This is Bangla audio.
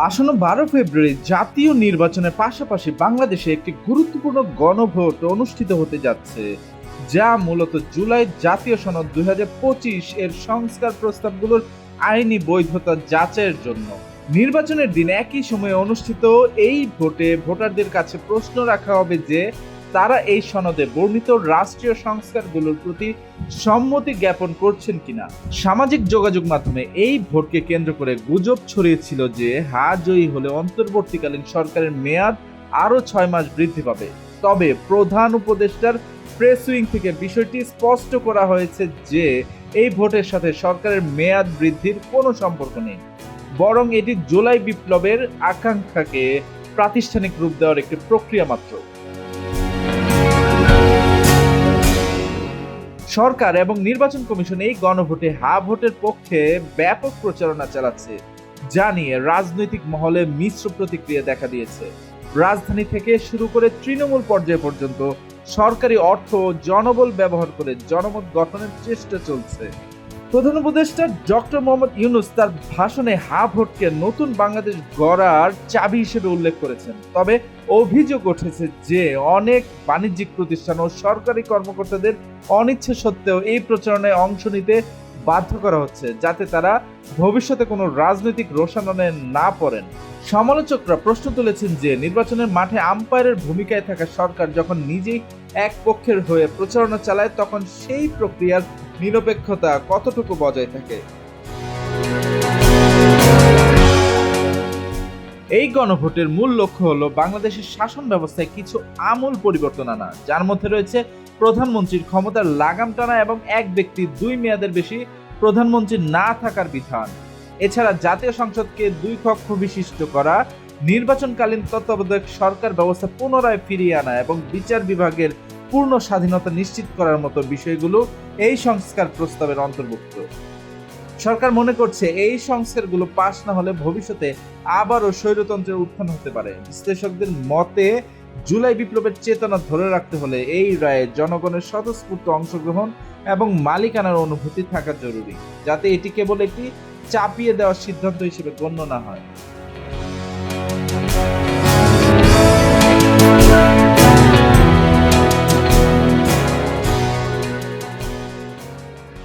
আসন্ন 12 ফেব্রুয়ারি জাতীয় নির্বাচনের পাশাপাশি বাংলাদেশে একটি গুরুত্বপূর্ণ গণভোট অনুষ্ঠিত হতে যাচ্ছে, যা মূলত জুলাই জাতীয় সনদ 2025 এর সংস্কার প্রস্তাবগুলোর আইনি বৈধতা যাচাইয়ের জন্য। নির্বাচনের দিন একই সময়ে অনুষ্ঠিত এই ভোটে ভোটারদের কাছে প্রশ্ন রাখা হবে যে তারা এই সনদে বর্ণিত রাষ্ট্রীয় সংস্কারগুলোর প্রতি সম্মতি জ্ঞাপন করছেন কিনা। সামাজিক যোগাযোগ মাধ্যমে এই ভোটকে কেন্দ্র করে গুজব ছড়িয়েছিল যে জয়ী হলে অন্তর্বর্তীকালীন সরকারের মেয়াদ আরো 6 মাস বৃদ্ধি পাবে। তবে প্রধান উপদেষ্টার প্রেস উইং থেকে বিষয়টি স্পষ্ট করা হয়েছে যে এই ভোটের সাথে সরকারের মেয়াদ বৃদ্ধির কোনো সম্পর্ক নেই, বরং এটি জুলাই বিপ্লবের আকাঙ্ক্ষাকে প্রাতিষ্ঠানিক রূপ দেওয়ার একটি প্রক্রিয়া মাত্র। সরকার এবং নির্বাচন কমিশন এই গণভোটে ভোটের পক্ষে ব্যাপক প্রচারণা চালাচ্ছে, যা নিয়ে রাজনৈতিক মহলে মিশ্র প্রতিক্রিয়া দেখা দিয়েছে। রাজধানী থেকে শুরু করে তৃণমূল পর্যায় পর্যন্ত সরকারি অর্থ ও জনবল ব্যবহার করে জনমত গঠনের চেষ্টা চলছে। প্রধান উপদেষ্টা ডক্টর মোহাম্মদ ইউনূস তার ভাষণে ভোটকে নতুন বাংলাদেশ গড়ার চাবি হিসেবে উল্লেখ করেছেন। তবে অভিযোগ উঠেছে যে অনেক বাণিজ্যিক প্রতিষ্ঠান ও সরকারি কর্মকর্তাদের অনিচ্ছা সত্ত্বেও এই প্রচারণায় অংশ নিতে বাধ্য করা হচ্ছে, যাতে তারা ভবিষ্যতে কোনো রাজনৈতিক রোষানলে না পড়েন। সমালোচকরা প্রশ্ন তুলেছেন যে নির্বাচনের মাঠে আম্পায়ারের ভূমিকায় থাকা সরকার যখন নিজেই এক পক্ষের হয়ে প্রচারণা চালায়, তখন সেই প্রক্রিয়ার নিরপেক্ষতা কতটুকু বজায় থাকে। এই গণভোটের মূল লক্ষ্য হলো বাংলাদেশের শাসন ব্যবস্থায় কিছু আমূল পরিবর্তন আনা, যার মধ্যে রয়েছে প্রধানমন্ত্রীর ক্ষমতার লাগাম টানা এবং এক ব্যক্তি 2 মেয়াদের বেশি প্রধানমন্ত্রী না থাকার বিধান। এছাড়া জাতীয় সংসদকে 2 কক্ষ বিশিষ্ট করা, নির্বাচনকালীন তত্ত্বাবধায়ক সরকার ব্যবস্থা পুনরায় ফিরিয়ে আনা এবং বিচার বিভাগের পূর্ণ স্বাধীনতা নিশ্চিত করার মতো বিষয়গুলো এই সংস্কার প্রস্তাবের অন্তর্ভুক্ত। সরকার মনে করছে এই সংস্কারগুলো পাশ না হলে ভবিষ্যতে আবারও স্বৈরতন্ত্রের উত্থান হতে পারে। বিশ্লেষকদের মতে জুলাই বিপ্লবের চেতনা ধরে রাখতে হলে এই রায়ে জনগণের স্বতঃস্ফূর্ত অংশগ্রহণ এবং মালিকানার অনুভূতি থাকা জরুরি, যাতে এটি কেবল একটি চাপিয়ে দেওয়ার সিদ্ধান্ত হিসেবে গণ্য না হয়।